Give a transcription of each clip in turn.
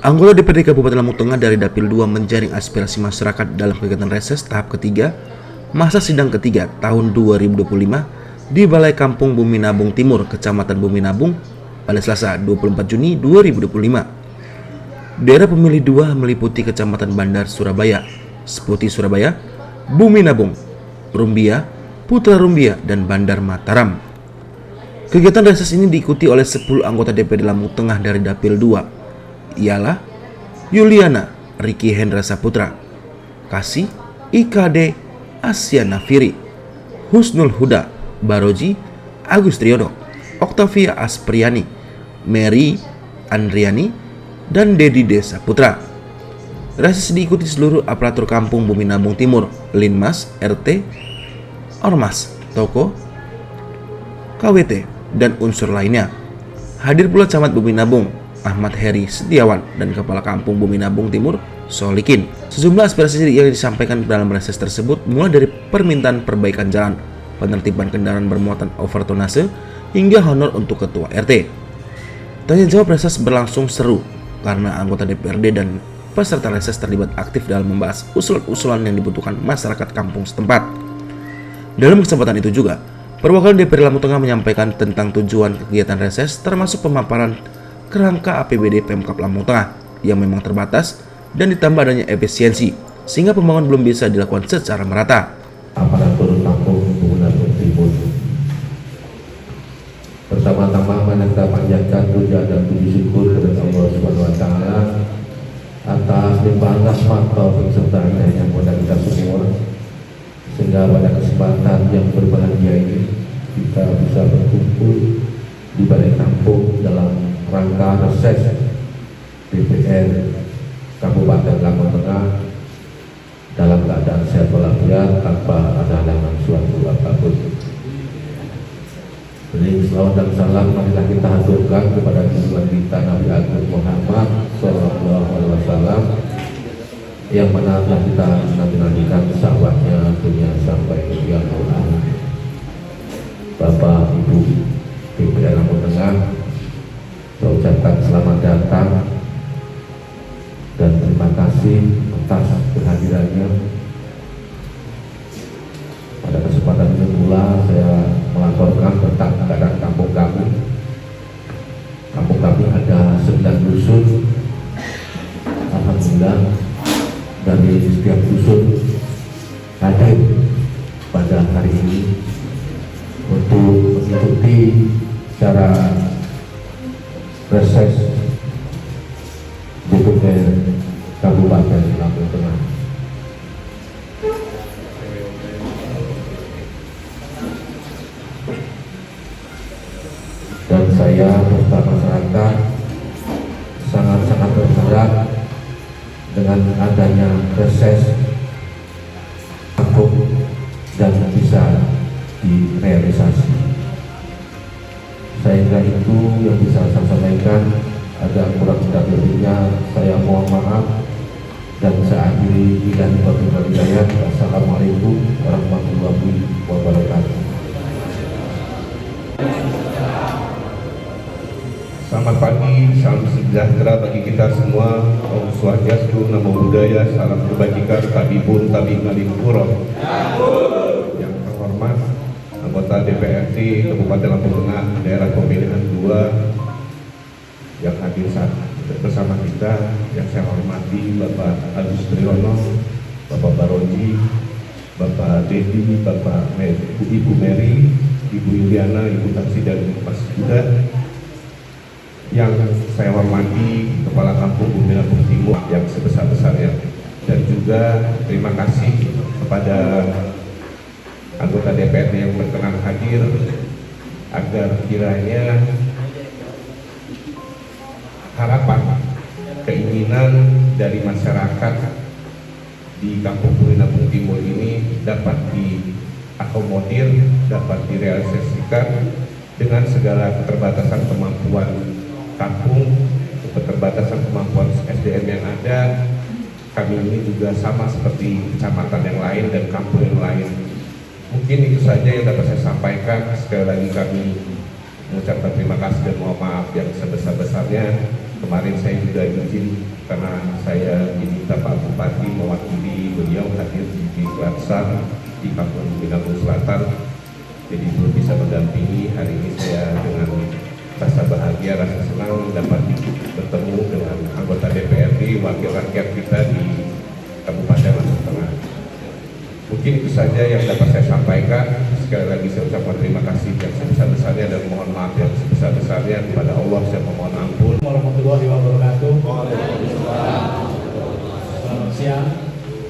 Anggota DPRD Kabupaten Lampung Tengah dari Dapil 2 menjaring aspirasi masyarakat dalam kegiatan reses tahap ketiga masa sidang ketiga tahun 2025 di Balai Kampung Bumi Nabung Timur, Kecamatan Bumi Nabung pada Selasa 24 Juni 2025. Daerah pemilih 2 meliputi Kecamatan Bandar Surabaya, Seputi Surabaya, Bumi Nabung, Rumbia, Putra Rumbia, dan Bandar Mataram. Kegiatan reses ini diikuti oleh 10 anggota DPRD Lampung Tengah dari Dapil 2, ialah Yuliana Riki Hendra Saputra, Kasih IKD Asia Nafiri, Husnul Huda Baroji Agus Triyono, Oktavia Aspriani, Mary Andriani, dan Dedi Desa Putra. Reses diikuti seluruh aparatur kampung Bumi Nabung Timur, Linmas, RT, Ormas, Toko, KWT, dan unsur lainnya. Hadir pula Camat Bumi Nabung Ahmad Heri Setiawan dan Kepala Kampung Bumi Nabung Timur Solikin. Sejumlah aspirasi yang disampaikan dalam reses tersebut mulai dari permintaan perbaikan jalan, penertiban kendaraan bermuatan overtonase, hingga honor untuk Ketua RT. Tanya jawab reses berlangsung seru karena anggota DPRD dan peserta reses terlibat aktif dalam membahas usulan-usulan yang dibutuhkan masyarakat kampung setempat. Dalam kesempatan itu juga, perwakilan DPRD Lampung Tengah menyampaikan tentang tujuan kegiatan reses, termasuk pemaparan kerangka APBD Pemkab Lampung Tengah yang memang terbatas dan ditambah adanya efisiensi sehingga pembangunan belum bisa dilakukan secara merata. Aparatur kampung Bumi Nabung Timur, pertama-tama mari kita panjatkan puja dan puji syukur kepada Allah Subhanahu Wa Taala atas limpahan rahmat taufik serta hidayahnya kepada kita semua, sehingga pada kesempatan yang berbahagia ini kita bisa berkumpul di Balai Kampung dalam rangka reses DPR Kabupaten Lampung Tengah dalam keadaan sehat walafiat tanpa ada halangan suatu apapun. Jadi selawat dan salam marilah kita haturkan kepada junjungan kita Nabi Agung Muhammad SAW, yang mana telah kita nanti-nantikan sahabatnya dunia sampai kiamat. Bapak Ibu DPR Lampung Tengah, saya ucapkan selamat datang dan terima kasih atas kehadirannya. Pada kesempatan ini pula saya melaporkan tentang keadaan kampung kami. Kampung kami ada 9 dusun. Alhamdulillah dari setiap dusun hadir pada hari ini untuk mengikuti secara reses DPR Kabupaten Lampung Tengah. Dan saya beserta masyarakat sangat-sangat berharap dengan adanya reses kampung dan bisa direalisasi. Sehingga itu yang bisa saya sampaikan, ada kurang lebihnya saya mohon maaf dan saya akhiri dengan berterima hidayat. Assalamualaikum warahmatullahi wabarakatuh. Selamat pagi, salam sejahtera bagi kita semua. Om Swastiastu, Namo Buddhaya, salam kebajikan, tabibun, tabib ngalim puro. Yang terhormat anggota DPRD Kabupaten Lampung Tengah daerah pemilihan 2 yang hadir saat bersama kita, yang saya hormati Bapak Agus Triyono, Bapak Baroji, Bapak Dedi, Bapak Ibu Mary, Ibu Yuliana, Ibu Taksi, dan Mas Huda. Yang saya hormati Kepala Kampung Bumi Nabung Timur yang sebesar-besarnya, dan juga terima kasih kepada anggota DPRD yang berkenan hadir agar kiranya harapan, keinginan dari masyarakat di Kampung Bumi Nabung Timur ini dapat diakomodir, dapat direalisasikan dengan segala keterbatasan kemampuan kampung, keterbatasan kemampuan SDM yang ada. Kami ini juga sama seperti kecamatan yang lain dan kampung yang lain. Mungkin itu saja yang dapat saya sampaikan. Sekali lagi kami mengucapkan terima kasih dan mohon maaf yang sebesar-besarnya. Kemarin saya juga izin karena saya diminta Pak Bupati mewakili beliau hadir di Klatsar di Kampung Binabung Selatan, jadi belum bisa mendampingi. Hari ini saya dengan rasa bahagia, rasa senang dapat bertemu dengan anggota DPRD, wakil rakyat kita di Kabupaten Lampung Tengah. Mungkin itu saja yang dapat saya sampaikan. Sekali lagi saya ucapkan terima kasih yang sebesar-besarnya dan mohon maaf yang sebesar-besarnya kepada Allah. Saya memohon ampun. Warahmatullahi wabarakatuh. Selamat siang,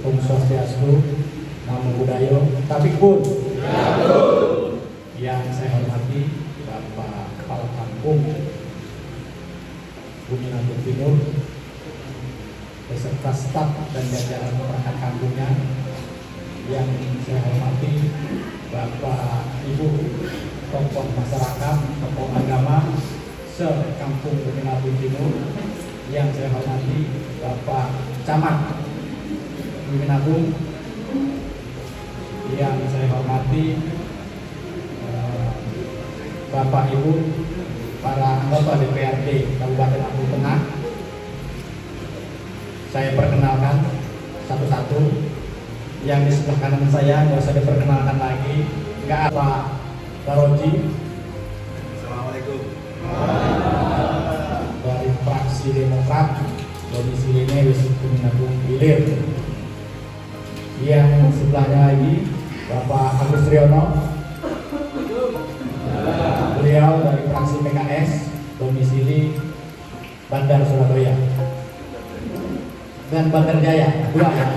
Om Swastiastu, Namo Buddhaya, Tapikun. Yang saya hormati Bapak Kepala Kampung Bumi Nabung Timur beserta staf dan jajaran perangkat kampungnya. Yang saya hormati Bapak Ibu tokoh masyarakat, tokoh agama se-Kampung Bumi Nabung Timur. Yang saya hormati Bapak Camat Bumi Nabung. Yang saya hormati Bapak Ibu para anggota DPRD Kabupaten Lampung Tengah. Saya perkenalkan satu-satu. Yang di sebelah kanan saya nggak usah diperkenalkan lagi, nggak apa Baroji. Assalamualaikum. Dari fraksi Demokrat, domisilinya di Bumi Nabung Ilir. Yang sebelahnya lagi Bapak Agus Triyono, beliau dari fraksi PKS, domisili Bandar Surabaya dan Bandar Jaya, dua ya.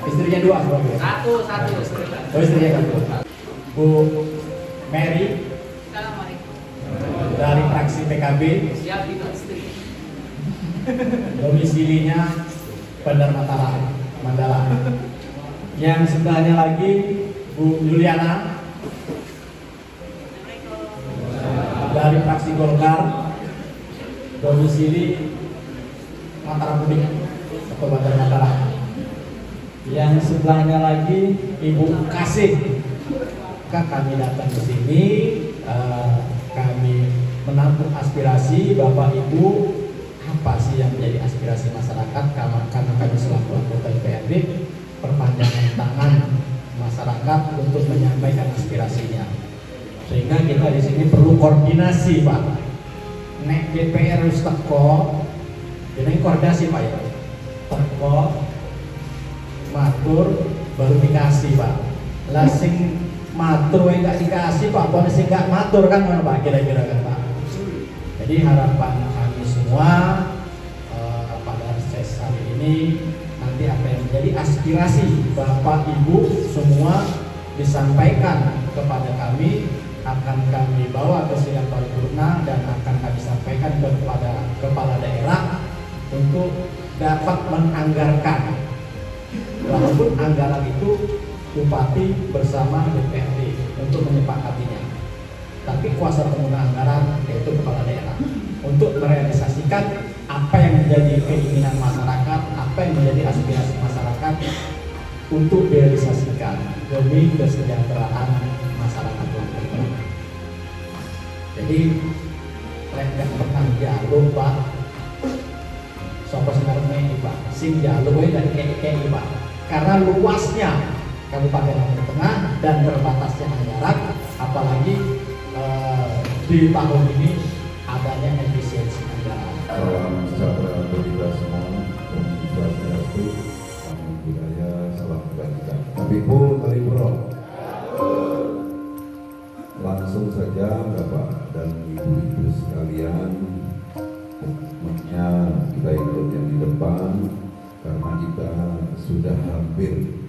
Istrinya dua sebagai satu istrinya. Oh, istrinya satu. Bu Mary. Assalamualaikum. Dari fraksi PKB. Siap itu istri. Domisilinya Bandar Mataram, Mandala. Yang sebelahnya lagi Bu Juliana. Dari fraksi Golkar. Domisili Mataram Mudik atau Bandar Mataram. Yang sebelahnya lagi Ibu Kasih. Kami datang ke sini, kami menampung aspirasi Bapak Ibu. Apa sih yang menjadi aspirasi masyarakat? Karena kami selaku anggota DPRD perpanjangan tangan masyarakat untuk menyampaikan aspirasinya. Sehingga kita di sini perlu koordinasi, Pak. Nek DPR wis teko, ini koordinasi Pak ya. Teko matur baru dikasih Pak. Lah sing matur wae gak dikasih Pak, apa sing gak matur kan ngono Pak kira-kira kan Pak. Jadi harapan kami semua pada ses hari ini nanti apa yang menjadi aspirasi Bapak Ibu semua disampaikan kepada kami, akan kami bawa ke sidang paripurna dan akan kami sampaikan kepada kepala daerah untuk dapat menganggarkan. Walaupun anggaran itu Bupati bersama DPRD untuk menyepakatinya, tapi kuasa pengguna anggaran yaitu kepala daerah untuk merealisasikan apa yang menjadi keinginan masyarakat, apa yang menjadi aspirasi masyarakat untuk direalisasikan demi kesejahteraan masyarakat Lampung Tengah. Jadi tidak pernah jalur Pak, sopo sebenarnya Pak, sing jalur dan kayak Pak. Karena luasnya Kabupaten Lampung Tengah dan terbatasnya anggaran, apalagi di tahun ini adanya efisiensi anggaran. Salam sejahtera bagi kita semua. Om Swastiastu, Namo Buddhaya, salam kebajikan. Tapi pun Kalipuro. Langsung saja Bapak dan Ibu-ibu sekalian, semuanya kita ikut yang di depan karena kita sudah hampir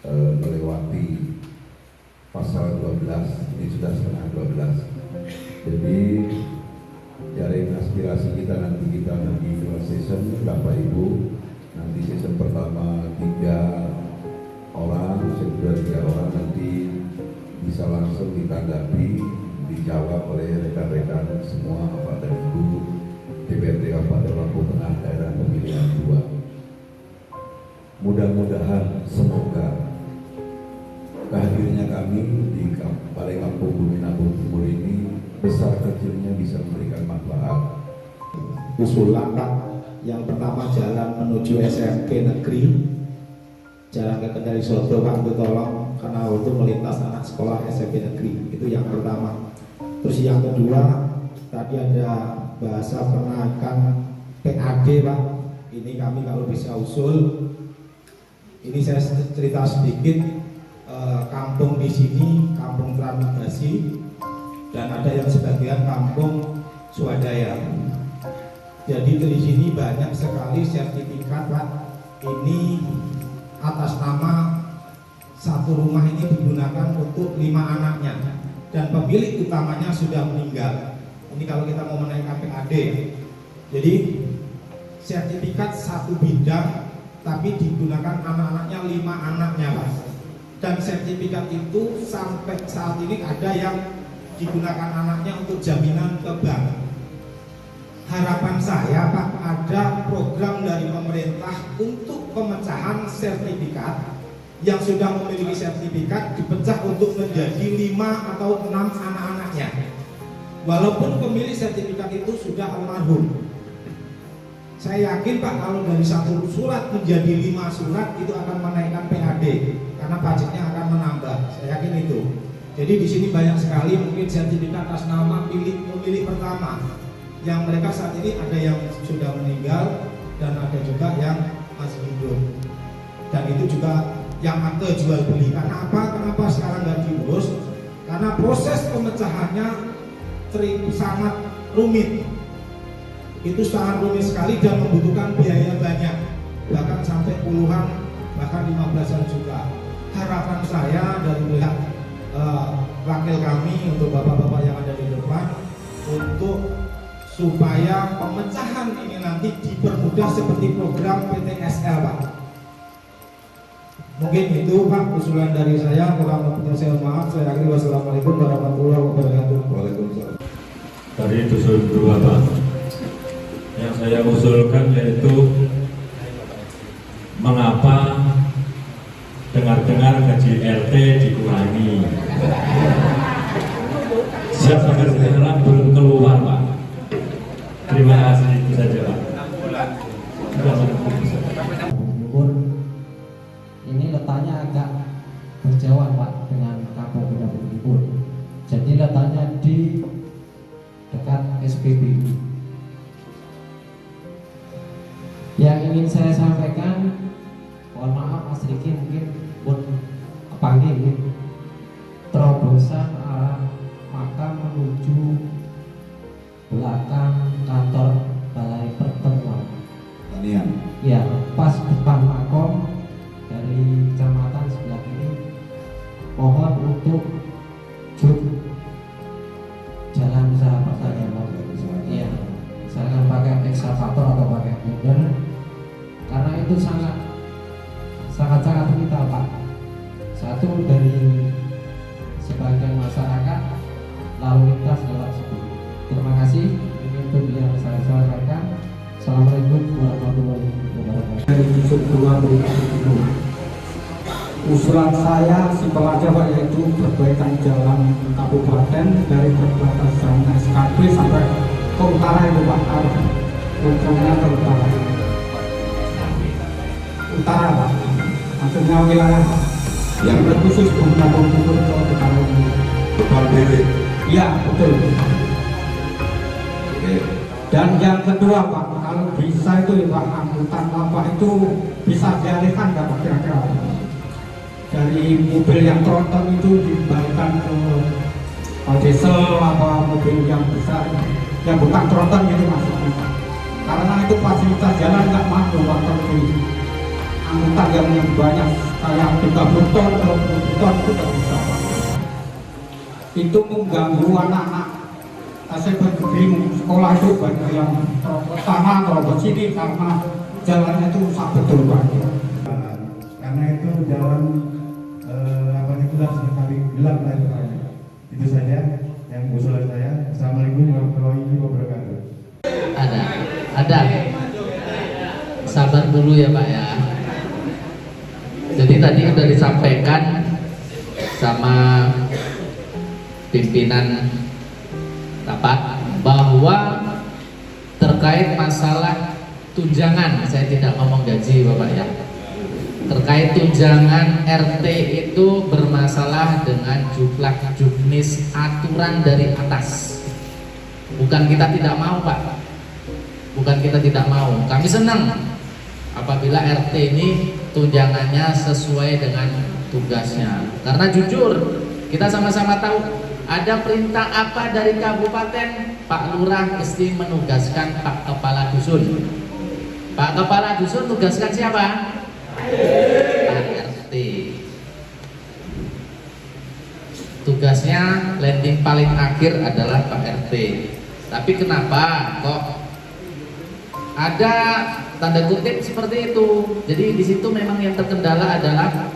melewati pasal 12, ini sudah setengah 12. Jadi jaring aspirasi kita nanti kita bagi dua season Bapak Ibu. Nanti season pertama 3 orang, season kedua 3 orang, nanti bisa langsung ditanggapi, dijawab oleh rekan-rekan semua Bapak dan Ibu DPRD Kabupaten Lampung Tengah daerah pemilihan 2. Mudah-mudahan semoga kehadirannya kami di Balai Kampung Bumi Nabung Timur ini besar kecilnya bisa memberikan manfaat usulan Pak. Yang pertama jalan menuju SMP negeri, jalan ke Kendari Soto Pak, itu tolong karena untuk melintas anak sekolah SMP negeri, itu yang pertama. Terus yang kedua tadi ada bahasa penakan PAD Pak, ini kami kalau bisa usul, ini saya cerita sedikit, kampung di sini kampung transmigrasi dan ada yang sebagian kampung swadaya. Jadi di sini banyak sekali sertifikat Pak, ini atas nama satu rumah ini digunakan untuk 5 anaknya dan pemilik utamanya sudah meninggal. Ini kalau kita mau menaikkan PAD, jadi sertifikat satu bidang tapi digunakan anak-anaknya 5 anaknya Pak. Dan sertifikat itu sampai saat ini ada yang digunakan anaknya untuk jaminan ke bank. Harapan saya Pak, ada program dari pemerintah untuk pemecahan sertifikat. Yang sudah memiliki sertifikat dipecah untuk menjadi 5 atau 6 anak-anaknya. Walaupun pemilik sertifikat itu sudah almarhum. Saya yakin Pak, kalau dari 1 surat menjadi 5 surat itu akan menaikkan PAD karena pajaknya akan menambah. Saya yakin itu. Jadi di sini banyak sekali mungkin sertifikat atas nama pemilik pertama. Yang mereka saat ini ada yang sudah meninggal dan ada juga yang masih hidup. Dan itu juga yang akte jual beli. Karena apa? Kenapa sekarang nggak diurus? Karena proses pemecahannya sangat rumit. Itu sangat rumit sekali dan membutuhkan biaya banyak, bahkan sampai puluhan, bahkan 15-an juta. Harapan saya dari pihak wakil kami untuk bapak-bapak yang ada di depan untuk supaya pemecahan ini nanti dipermudah seperti program PTSL Pak. Mungkin itu Pak usulan dari saya, kurang lebihnya saya maaf. Saya akhiri, wassalamualaikum warahmatullahi wabarakatuh. Waalaikumsalam. Dari dusun 2 Pak, yang saya usulkan yaitu mengapa dengar-dengar gaji RT dikurangi. Sampai sekarang belum keluar Pak. Terima kasih, itu saja Pak. Ini letaknya agak berjauhan Pak dengan kampung Bunda Bukit. Jadi letaknya di dekat SPB. Yang ingin saya sampaikan, mohon maaf Mas Riki mungkin pun panggil terobosan arah makam menuju belakang kantor balai pertemuan. Ya, pas depan makom dari kecamatan sebelah kiri. Mohon untuk juk jalan usaha saja Pak. Iya, misalkan pakai ekskavator atau pakai builder, karena itu sangat vital Pak. Satu dari sebagian masyarakat lalu lintas lewat situ. Terima kasih. Ini untuk yang saya sampaikan. Assalamualaikum warahmatullahi wabarakatuh. Dari Dusun 2 Bukit. Usulan saya simpel aja Pak, yaitu perbaikan jalan kabupaten dari perbatasan SKP sampai ke utara itu Pak, ujungnya ke utara Pak, maksudnya wilayah yang terkhusus Bunda Bukit ke utara ini. Iya betul. Dan yang kedua Pak, kalau bisa itu Pak, angkutan sampah itu bisa dialihkan nggak Pak kira-kira? Dari mobil yang tronton itu dikembalikan ke diesel apa mobil yang besar yang bukan tronton gitu maksudnya Pak. Karena itu fasilitas jalan nggak mampu Pak, di angkutan yang banyak kayak 30 ton atau 40 ton itu nggak bisa Pak. Itu mengganggu anak-anak. Saya bingung, sekolah itu banyak yang terobos sana, terobos sini karena jalannya itu rusak betul Pak. Karena itu jalan gelap sekali, gelap lah itu. Itu saja yang usulan saya. Assalamualaikum warahmatullahi wabarakatuh. Ada. Sabar dulu ya Pak ya. Jadi tadi sudah disampaikan sama pimpinan rapat bahwa terkait terkait masalah tunjangan. Saya tidak ngomong gaji Bapak ya. Terkait tunjangan RT itu bermasalah dengan juknis aturan dari atas. Bukan kita tidak mau Pak, bukan kita tidak mau. Kami senang apabila RT ini tunjangannya sesuai dengan tugasnya. Karena jujur, kita sama-sama tahu ada perintah apa dari kabupaten, Pak Lurah mesti menugaskan Pak Kepala Dusun. Pak Kepala Dusun tugaskan siapa? Pak RT. Tugasnya landing paling akhir adalah Pak RT. Tapi kenapa kok ada tanda kutip seperti itu? Jadi di situ memang yang terkendala adalah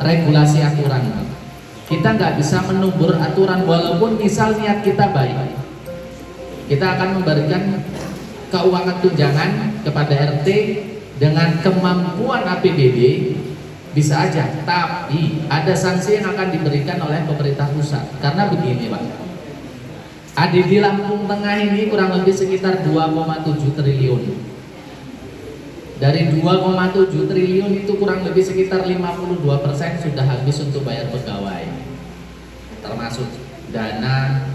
regulasi aturan. Kita nggak bisa menubur aturan walaupun misal niat kita baik. Kita akan memberikan keuangan tunjangan kepada RT dengan kemampuan APBD bisa aja, tapi ada sanksi yang akan diberikan oleh pemerintah pusat. Karena begini Pak, ADD Lampung Tengah ini kurang lebih sekitar 2,7 triliun. Dari 2,7 triliun itu kurang lebih sekitar 52% sudah habis untuk bayar pegawai, termasuk dana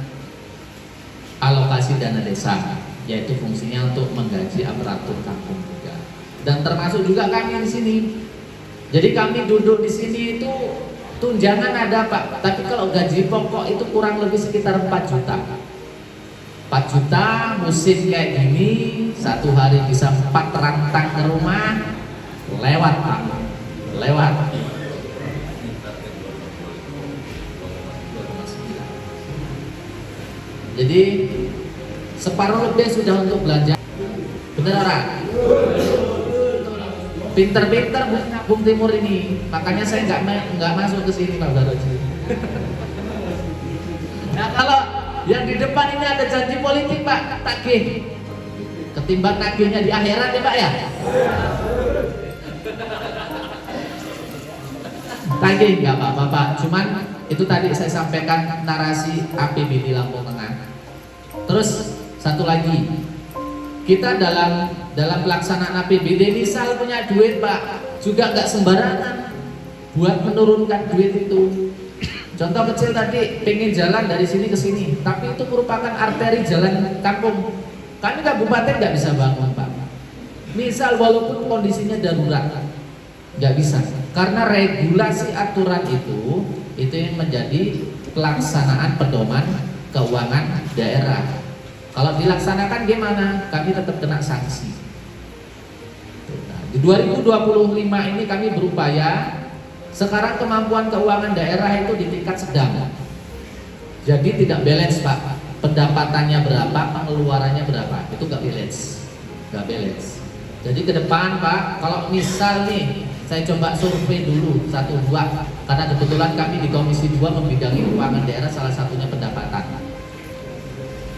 alokasi dana desa, yaitu fungsinya untuk menggaji aparatur kampung juga, dan termasuk juga kami di sini. Jadi kami duduk di sini itu tunjangan ada Pak, tapi kalau gaji pokok itu kurang lebih sekitar 4 juta. 4 juta musim kayak gini, satu hari bisa 4 rantang ke rumah, lewat Pak, lewat. Jadi separuh lebih sudah untuk belanja. Bener orang? Pinter-pinter Bung Timur ini, makanya saya nggak masuk ke sini Pak Baroji. Nah kalau yang di depan ini ada janji politik Pak, tagih. Ketimbang tagihnya di akhirat ya Pak ya. Tagih nggak apa-apa Pak, cuman itu tadi saya sampaikan narasi APBD Lampung Tengah. Terus satu lagi, kita dalam pelaksanaan APBD misal punya duit Pak, juga nggak sembarangan buat menurunkan duit itu. Contoh kecil tadi, pengen jalan dari sini ke sini, tapi itu merupakan arteri jalan kampung. Kami kabupaten nggak bisa bangun Pak. Misal walaupun kondisinya darurat, nggak bisa, karena regulasi aturan itu yang menjadi pelaksanaan pedoman keuangan daerah. Kalau dilaksanakan gimana? Kami tetap kena sanksi. Di 2025 ini kami berupaya. Sekarang kemampuan keuangan daerah itu di tingkat sedang. Jadi tidak balance Pak. Pendapatannya berapa, pengeluarannya berapa, itu nggak balance, nggak balance. Jadi ke depan Pak, kalau misal nih saya coba survei dulu 1-2, karena kebetulan kami di Komisi 2 membidangi keuangan daerah, salah satunya pendapatan.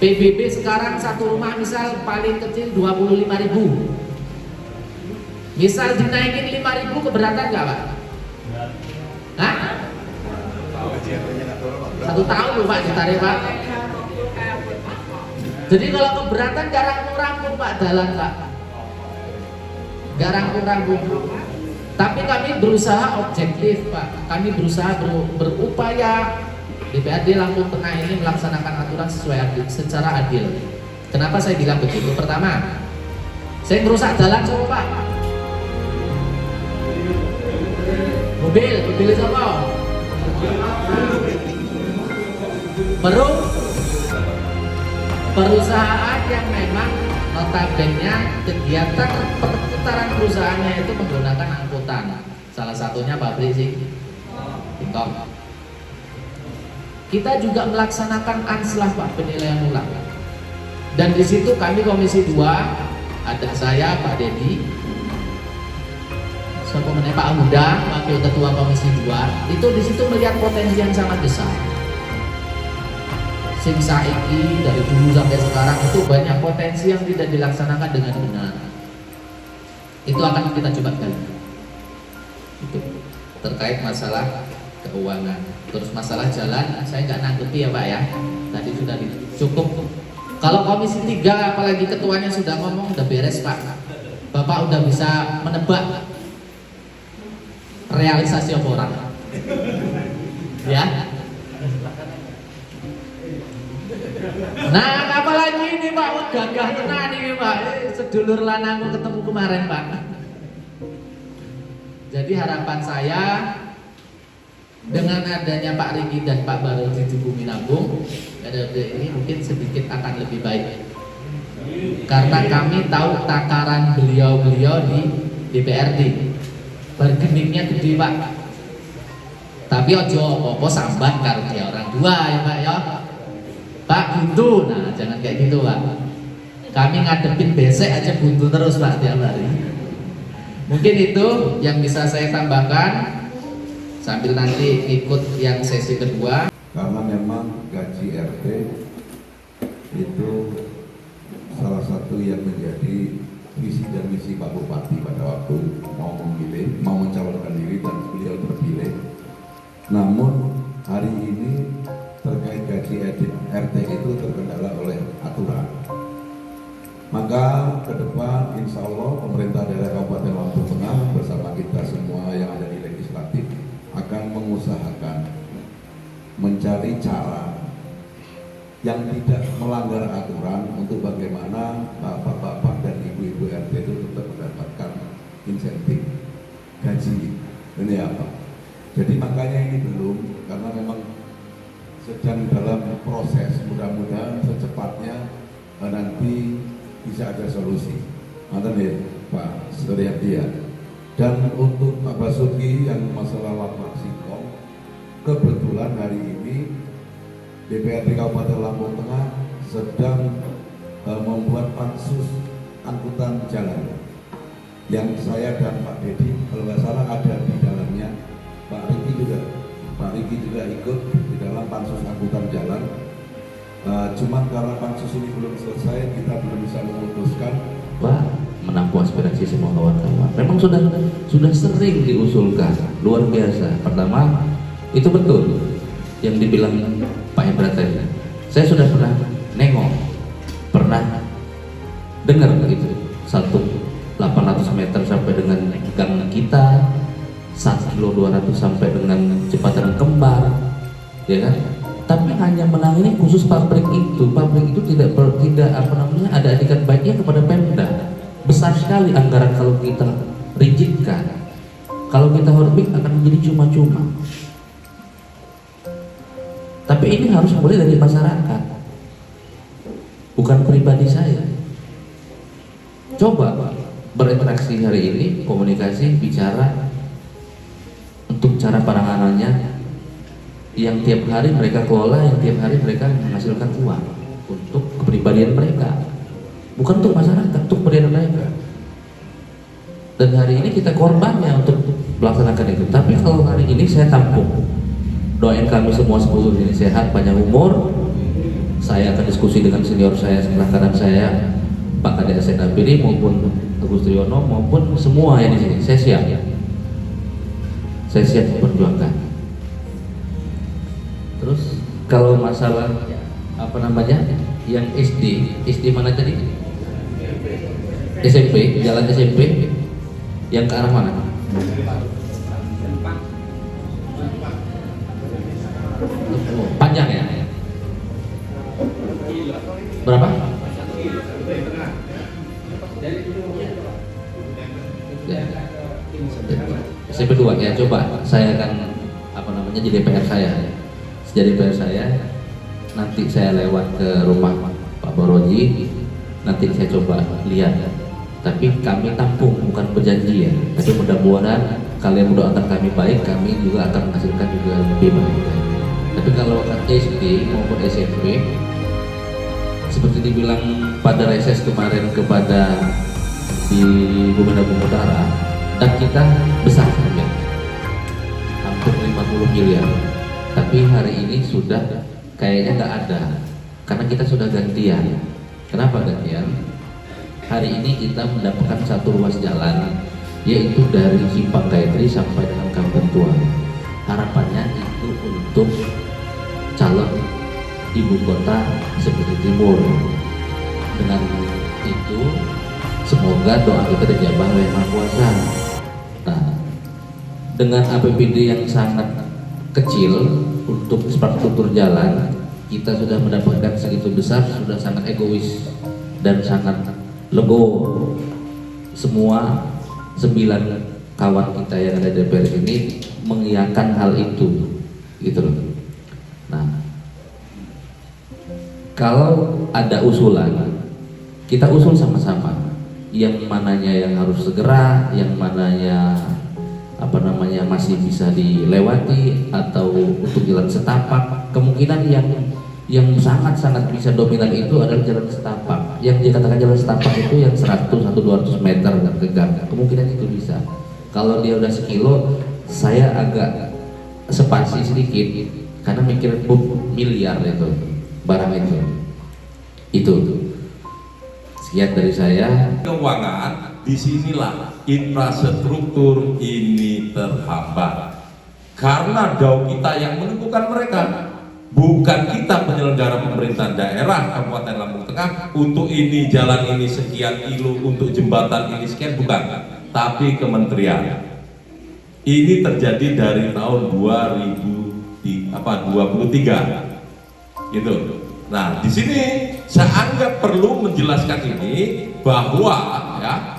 PBB sekarang satu rumah misal paling kecil 25.000. Misal dinaikin 5.000 keberatan nggak Pak? Hah? 1 tahun loh Pak ditarik Pak. Jadi kalau keberatan gak rampung-rampung Pak jalan Pak, gak rampung-rampung. Tapi kami berusaha objektif Pak, kami berusaha berupaya DPRD Lampung Tengah ini melaksanakan aturan secara adil. Kenapa saya bilang begitu? Pertama, saya merusak jalan semua Pak. Mobil siapa? Perusahaan yang memang notabene kegiatan perputaran perusahaannya itu menggunakan angkutan. Salah satunya pabrik sih, TikTok. Kita juga melaksanakan anslah Pak, penilaian ulang. Dan di situ kami Komisi 2, ada saya, Pak Dedi, Pak Huda, Wakil Ketua Komisi 2, itu di situ melihat potensi yang sangat besar. Sing saiki dari dulu sampai sekarang itu banyak potensi yang tidak dilaksanakan dengan benar. Itu akan kita coba gali. Itu terkait masalah keuangan. Terus masalah jalan, saya nggak nanggepi ya Pak ya. Tadi sudah cukup Kalau komisi 3 apalagi ketuanya sudah ngomong, udah beres Pak. Bapak udah bisa menebak realisasi orang. Ya. Nah, apalagi ini Pak, gagah tenan ini Pak. Sedulur lanangku ketemu kemarin Pak. Jadi harapan saya dengan adanya Pak Riki dan Pak Baroji di Bumi Nabung, ini mungkin sedikit akan lebih baik. Karena kami tahu takaran beliau-beliau di DPRD. Bergeningnya gede Pak. Tapi ojo apa sambat karo dia orang dua ya Pak ya. Pak buntu, nah jangan kayak gitu Pak. Kami ngadepin besek aja buntu terus Pak tiap hari. Mungkin itu yang bisa saya tambahkan sambil nanti ikut yang sesi kedua. Karena memang gaji RT itu salah satu yang menjadi visi dan misi Pak Bupati pada waktu mau memilih, mau mencalonkan diri dan beliau terpilih. Namun hari ini terkait gaji RT itu terkendala oleh aturan. Maka ke depan insya Allah pemerintah daerah Kabupaten Lampung Tengah bersama kita semua yang ada di legislatif akan mengusahakan mencari cara yang tidak melanggar aturan untuk bagaimana bapak-bapak dan ibu-ibu RT itu tetap mendapatkan insentif gaji. Ini apa? Jadi makanya ini belum, karena memang sedang dalam proses, mudah-mudahan secepatnya nanti bisa ada solusi. Mantan ya Pak Suryadi ya. Dan untuk Pak Basuki yang masalah lapak singkong, kebetulan hari ini DPRD Kabupaten Lampung Tengah sedang membuat pansus angkutan jalan yang saya dan Pak Dedi kalau nggak salah ada di dalamnya, Pak Riki juga ikut di dalam pansus angkutan jalan. Cuman karena pansus ini belum selesai, kita belum bisa memutuskan Pak menampung aspirasi semua kawan-kawan. Memang sudah sering diusulkan, luar biasa. Pertama itu betul yang dibilang Pak Hendra tadi. Saya sudah pernah nengok, pernah dengar begitu 800 meter sampai dengan gang kita, 1,2 km sampai dengan jembatan kembar, ya kan? Tapi hanya menangani khusus pabrik itu tidak ada etikat baiknya kepada Pemda. Besar sekali anggaran kalau kita rigidkan. Kalau kita hormati akan menjadi cuma-cuma. Tapi ini harus mulai dari masyarakat, bukan pribadi saya. Coba berinteraksi hari ini, komunikasi, bicara untuk cara penanganannya yang tiap hari mereka kelola, yang tiap hari mereka menghasilkan uang untuk kepribadian mereka, bukan untuk masyarakat, untuk kepribadian mereka. Dan hari ini kita korbannya untuk melaksanakan itu. Tapi kalau hari ini saya tampung, doain kami semua 10 ini sehat, panjang umur. Saya akan diskusi dengan senior saya sebelah kanan saya, Pak Kadek Asep Nabili maupun Agus Triyono maupun semua yang di sini. Saya siap memperjuangkan. Terus kalau masalah yang SD mana tadi? SMP, jalan SMP yang ke arah mana? Panjang ya? Berapa? SMP 2 ya, coba saya akan di DPR saya nanti saya lewat ke rumah Pak Baroji, nanti saya coba lihat. Tapi kami tampung, bukan berjanji ya, tapi mudah-mudahan kalian mendoakan kami baik, kami juga akan menghasilkan juga lebih baik. Tapi kalau SD maupun SMP seperti dibilang pada reses kemarin kepada di Bumi Nabung Utara, dan kita besar ya, hampir 50 miliar. Tapi hari ini sudah kayaknya nggak ada, karena kita sudah gantian. Kenapa gantian? Hari ini kita mendapatkan satu ruas jalan, yaitu dari Simpang Gayatri sampai dengan Kampung Tua. Harapannya itu untuk calon ibu kota seperti Timur. dengan itu semoga doa kita dijabah oleh Yang Maha Kuasa. Nah, dengan APBD yang sangat kecil untuk infrastruktur jalan, kita sudah mendapatkan segitu besar, sudah sangat egois dan sangat legowo. Semua 9 kawan kita yang ada di DPR ini mengiyakan hal itu, gitu loh. Nah, kalau ada usulan, kita usul sama-sama. Yang mananya yang harus segera, yang mananya masih bisa dilewati, atau untuk jalan setapak. Kemungkinan yang sangat-sangat bisa dominan itu adalah jalan setapak. Yang dikatakan jalan setapak itu yang 100-200 meter ke gang. Kemungkinan itu bisa. Kalau dia udah sekilo, saya agak spasi sedikit karena mikir miliar itu barang itu. Itu. Sekian dari saya. Keuangan, disinilah infrastruktur ini terhambat karena DAU kita yang menentukan mereka, bukan kita penyelenggara pemerintahan daerah Kabupaten Lampung Tengah. Untuk ini jalan ini sekian kilo, untuk jembatan ini sekian, bukan, tapi kementerian. Ini terjadi dari tahun 2023 gitu. Nah, di sini saya anggap perlu menjelaskan ini bahwa ya,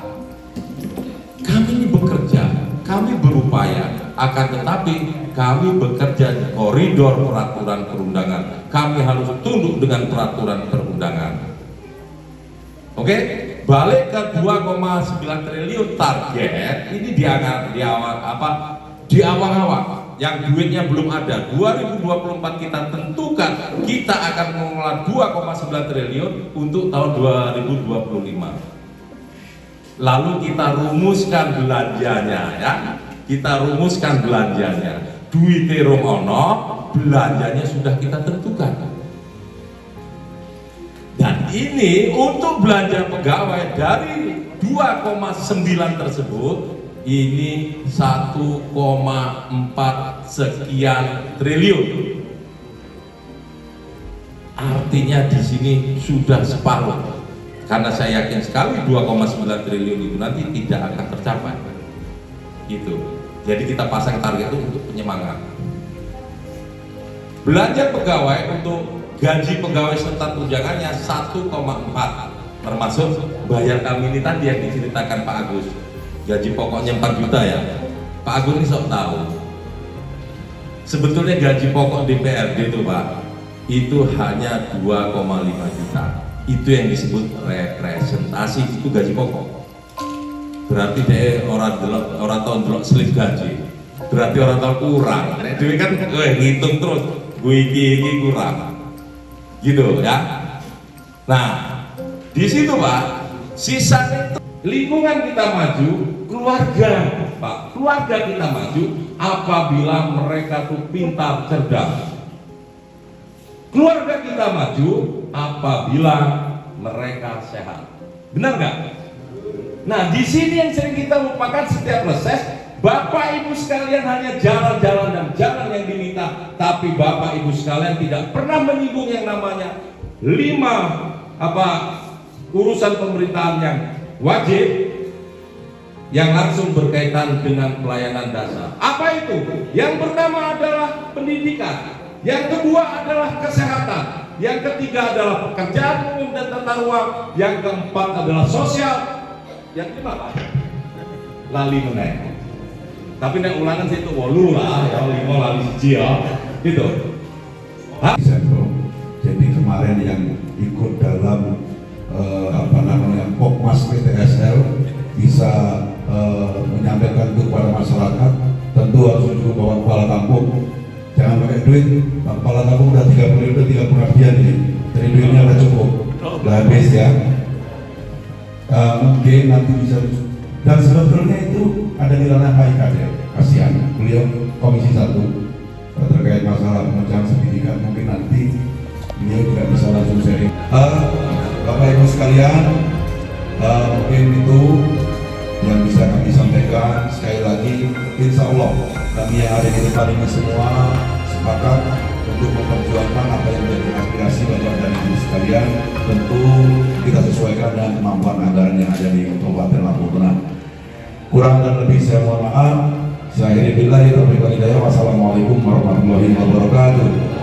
kami ini bekerja, kami berupaya, akan tetapi kami bekerja di koridor peraturan perundangan. Kami harus tunduk dengan peraturan perundangan. Oke, balik ke 2,9 triliun target ini di awal-awal. Yang duitnya belum ada. 2024 kita tentukan kita akan mengelola 2,9 triliun untuk tahun 2025. Lalu kita rumuskan belanjanya ya. Kita rumuskan belanjanya. Duitnya romono, belanjanya sudah kita tentukan. Dan ini untuk belanja pegawai dari 2,9 tersebut, ini 1,4 sekian triliun. Artinya di sini sudah separuh. Karena saya yakin sekali 2,9 triliun itu nanti tidak akan tercapai. Gitu. Jadi kita pasang target itu untuk penyemangat. Belanja pegawai untuk gaji pegawai serta tunjangannya 1,4, termasuk bayar kami ini tadi yang diceritakan Pak Agus. Gaji pokoknya 4 juta ya. Pak Agus ini sok tahu. Sebetulnya gaji pokok DPRD itu Pak, itu hanya 2,5 juta. Itu yang disebut representasi, itu gaji pokok. Berarti dia orang tahun delok slip gaji. Berarti orang tahun kurang. Nek dhewe kan ngitung terus, gue iki kurang. Gitu ya. Nah, di situ Pak, sisa itu lingkungan kita maju, keluarga Pak, keluarga kita maju apabila mereka tuh pintar, cerdas. Keluarga kita maju apabila mereka sehat. Benar nggak? Nah, di sini yang sering kita lupakan setiap reses, Bapak Ibu sekalian hanya jalan-jalan dan jalan yang diminta, tapi Bapak Ibu sekalian tidak pernah menyinggung yang namanya 5 urusan pemerintahan yang wajib yang langsung berkaitan dengan pelayanan dasar. Apa itu? Yang pertama adalah pendidikan, yang kedua adalah kesehatan, yang ketiga adalah pekerjaan umum dan tata ruang, yang keempat adalah sosial, yang kelima Pak, lali meneng. Tapi nek ulangan situ 8 lah, ya 5 lali siji ya, gitu. Jadi kemarin yang ikut dalam Pokmas PTSL bisa menyampaikan itu kepada masyarakat. Tentu harus cukup bawa kepala kampung, jangan pakai duit. Kepala kampung udah 30 hadiah ini, jadi duitnya udah cukup, udah habis ya. Mungkin nanti bisa, dan sebetulnya itu ada di ranah HIKD. Kasihan beliau Komisi 1 terkait masalah penunjang pendidikan, mungkin nanti beliau juga bisa langsung sharing. Bapak Ibu sekalian, mungkin itu yang bisa kami sampaikan. Sekali lagi, insya Allah kami yang ada di depan ini semua sepakat untuk memperjuangkan apa yang menjadi aspirasi Bapak dan Ibu sekalian. Tentu kita sesuaikan dengan kemampuan anggaran yang ada di Kabupaten Lampung Tengah. Kurang dan lebih saya mohon maaf. Saya akhiri billahi taufiq wal hidayah. Wassalamualaikum warahmatullahi wabarakatuh.